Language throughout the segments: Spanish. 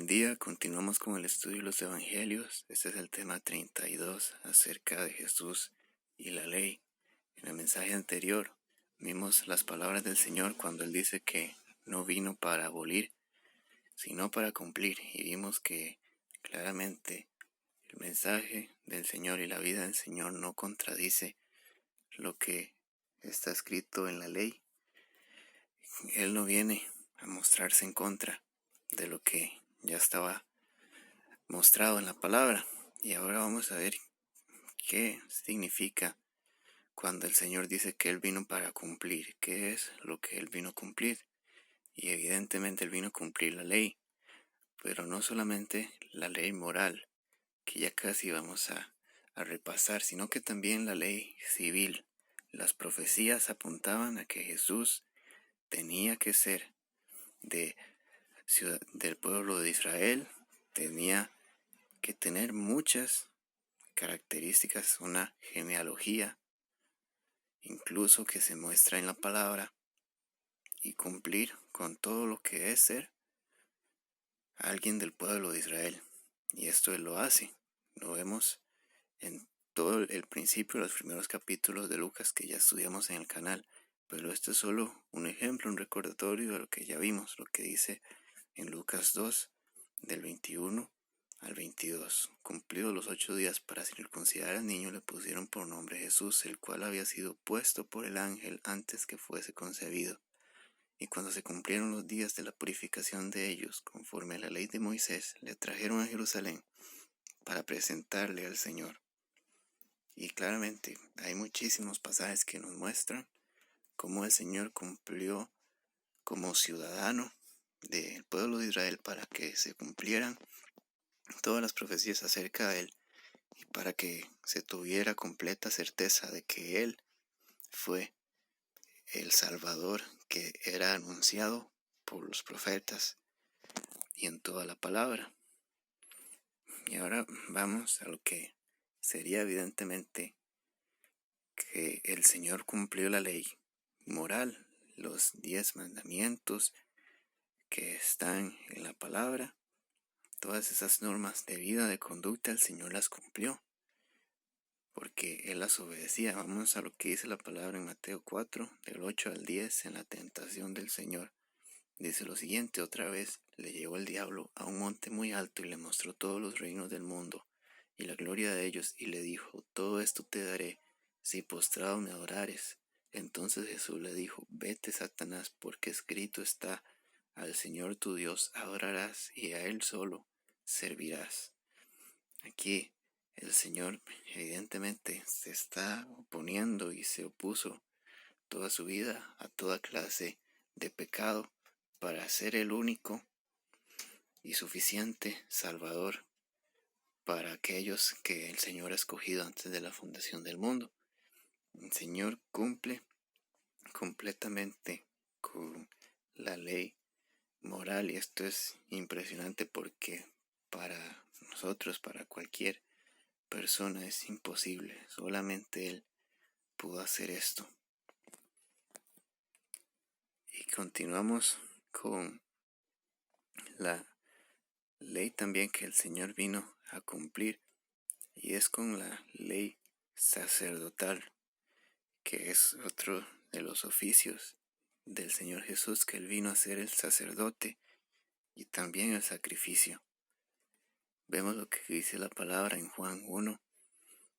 Buen día, continuamos con el estudio de los Evangelios. Este es el tema 32 acerca de Jesús y la ley. En el mensaje anterior vimos las palabras del Señor cuando Él dice que no vino para abolir, sino para cumplir. Y vimos que claramente el mensaje del Señor y la vida del Señor no contradice lo que está escrito en la ley. Él no viene a mostrarse en contra de lo que ya estaba mostrado en la palabra. Y ahora vamos a ver qué significa cuando el Señor dice que Él vino para cumplir. ¿Qué es lo que Él vino a cumplir? Y evidentemente Él vino a cumplir la ley, pero no solamente la ley moral, que ya casi vamos a repasar, sino que también la ley civil. Las profecías apuntaban a que Jesús tenía que ser del pueblo de Israel, tenía que tener muchas características, una genealogía, incluso que se muestra en la palabra, y cumplir con todo lo que es ser alguien del pueblo de Israel. Y esto Él lo hace. Lo vemos en todo el principio, los primeros capítulos de Lucas que ya estudiamos en el canal. Pero esto es solo un ejemplo, un recordatorio de lo que ya vimos, lo que dice en Lucas 2, del 21 al 22. Cumplidos los 8 días para circuncidar al niño, le pusieron por nombre Jesús, el cual había sido puesto por el ángel antes que fuese concebido. Y cuando se cumplieron los días de la purificación de ellos, conforme a la ley de Moisés, le trajeron a Jerusalén para presentarle al Señor. Y claramente hay muchísimos pasajes que nos muestran cómo el Señor cumplió como ciudadano del pueblo de Israel para que se cumplieran todas las profecías acerca de Él y para que se tuviera completa certeza de que Él fue el Salvador que era anunciado por los profetas y en toda la palabra. Y ahora vamos a lo que sería evidentemente que el Señor cumplió la ley moral, los 10 mandamientos que están en la palabra. Todas esas normas de vida, de conducta, el Señor las cumplió, porque Él las obedecía. Vamos a lo que dice la palabra en Mateo 4, del 8 al 10, en la tentación del Señor. Dice lo siguiente: otra vez le llevó el diablo a un monte muy alto y le mostró todos los reinos del mundo y la gloria de ellos, y le dijo: todo esto te daré si postrado me adorares. Entonces Jesús le dijo: vete, Satanás, porque escrito está: al Señor tu Dios adorarás y a Él solo servirás. Aquí el Señor evidentemente se está oponiendo y se opuso toda su vida a toda clase de pecado para ser el único y suficiente Salvador para aquellos que el Señor ha escogido antes de la fundación del mundo. El Señor cumple completamente con la ley moral, y esto es impresionante porque para nosotros, para cualquier persona, es imposible. Solamente Él pudo hacer esto. Y continuamos con la ley también que el Señor vino a cumplir, y es con la ley sacerdotal, que es otro de los oficios del Señor Jesús, que Él vino a ser el sacerdote y también el sacrificio. Vemos lo que dice la palabra en Juan 1,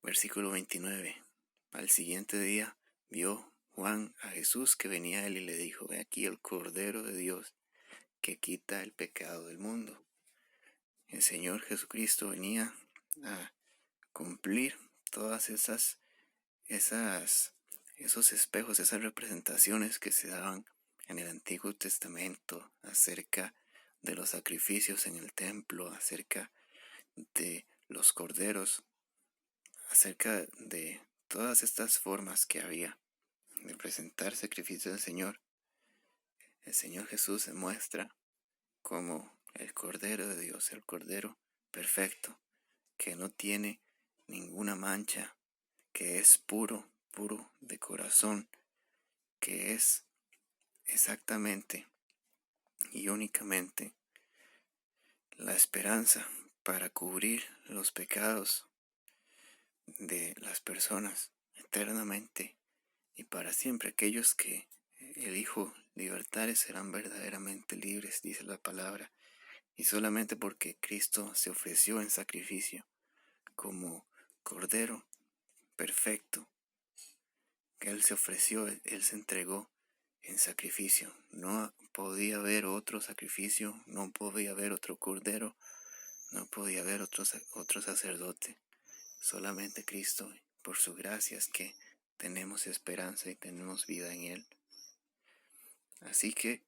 versículo 29. Al siguiente día vio Juan a Jesús que venía a él y le dijo: he aquí el Cordero de Dios que quita el pecado del mundo. El Señor Jesucristo venía a cumplir todas esos espejos, esas representaciones que se daban en el Antiguo Testamento acerca de los sacrificios en el templo, acerca de los corderos, acerca de todas estas formas que había de presentar sacrificios al Señor. El Señor Jesús se muestra como el Cordero de Dios, el Cordero perfecto, que no tiene ninguna mancha, que es puro de corazón, que es exactamente y únicamente la esperanza para cubrir los pecados de las personas eternamente y para siempre. Aquellos que el Hijo libertares serán verdaderamente libres, dice la palabra, y solamente porque Cristo se ofreció en sacrificio como Cordero perfecto, que Él se ofreció, Él se entregó en sacrificio. No podía haber otro sacrificio, no podía haber otro Cordero, no podía haber otro sacerdote. Solamente Cristo, por su gracia es que tenemos esperanza y tenemos vida en Él. Así que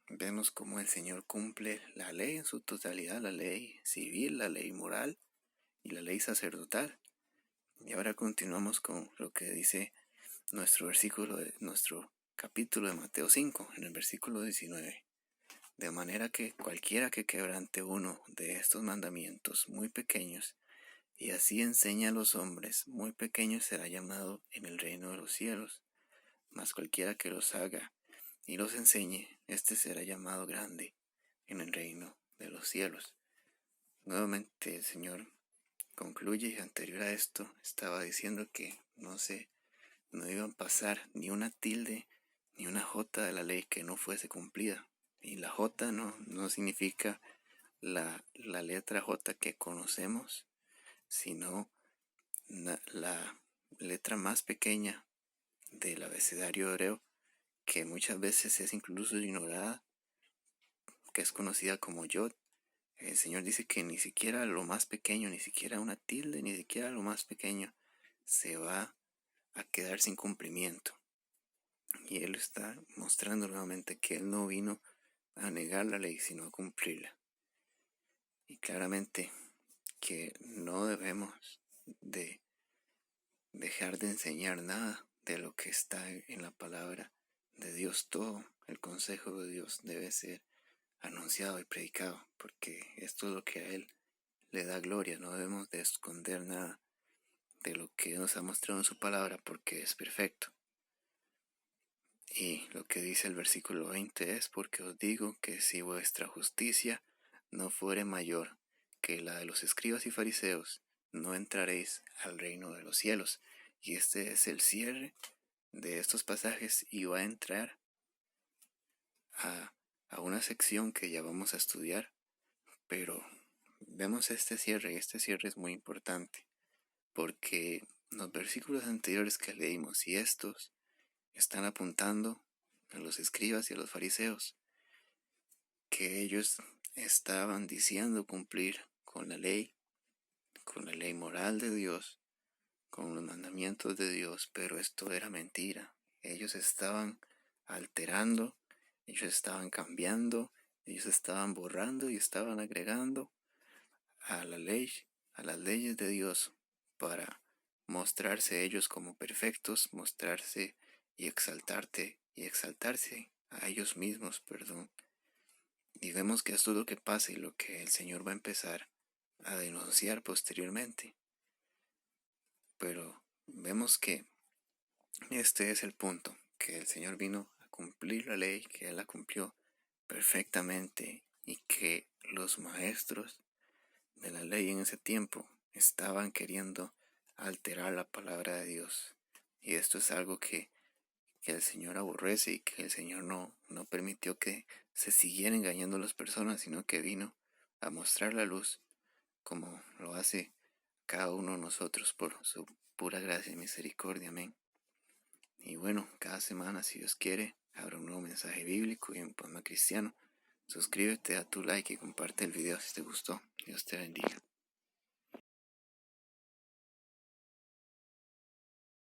vemos cómo el Señor cumple la ley en su totalidad, la ley civil, la ley moral y la ley sacerdotal. Y ahora continuamos con lo que dice nuestro capítulo de Mateo 5, en el versículo 19. De manera que cualquiera que quebrante uno de estos mandamientos muy pequeños, y así enseña a los hombres, muy pequeño será llamado en el reino de los cielos. Mas cualquiera que los haga y los enseñe, éste será llamado grande en el reino de los cielos. Nuevamente el Señor concluye, y anterior a esto estaba diciendo que no iban a pasar ni una tilde ni una jota de la ley que no fuese cumplida. Y la jota no significa la letra J que conocemos, sino la letra más pequeña del abecedario hebreo, que muchas veces es incluso ignorada, que es conocida como Yod. El Señor dice que ni siquiera lo más pequeño, ni siquiera una tilde, ni siquiera lo más pequeño se va a quedar sin cumplimiento. Y Él está mostrando nuevamente que Él no vino a negar la ley, sino a cumplirla. Y claramente que no debemos de dejar de enseñar nada de lo que está en la palabra de Dios. Todo el consejo de Dios debe ser anunciado y predicado, porque esto es lo que a Él le da gloria. No debemos de esconder nada de lo que nos ha mostrado en su palabra, porque es perfecto. Y lo que dice el versículo 20 es: porque os digo que si vuestra justicia no fuere mayor que la de los escribas y fariseos, no entraréis al reino de los cielos. Y este es el cierre de estos pasajes, y va a entrar a una sección que ya vamos a estudiar, pero vemos este cierre, y este cierre es muy importante, porque los versículos anteriores que leímos y estos están apuntando a los escribas y a los fariseos, que ellos estaban diciendo cumplir con la ley moral de Dios, con los mandamientos de Dios, pero esto era mentira. Ellos estaban alterando, ellos estaban cambiando, ellos estaban borrando y estaban agregando a la ley, a las leyes de Dios, para mostrarse ellos como perfectos, mostrarse y exaltarse a ellos mismos, Y vemos que esto es lo que pasa y lo que el Señor va a empezar a denunciar posteriormente. Pero vemos que este es el punto, que el Señor vino a cumplir la ley, que Él la cumplió perfectamente, y que los maestros de la ley en ese tiempo estaban queriendo alterar la palabra de Dios. Y esto es algo que el Señor aborrece, y que el Señor no permitió que se siguiera engañando a las personas, sino que vino a mostrar la luz, como lo hace cada uno de nosotros por su pura gracia y misericordia. Amén. Y bueno, cada semana, si Dios quiere, habrá un nuevo mensaje bíblico y un poema cristiano. Suscríbete, da tu like y comparte el video si te gustó. Dios te bendiga.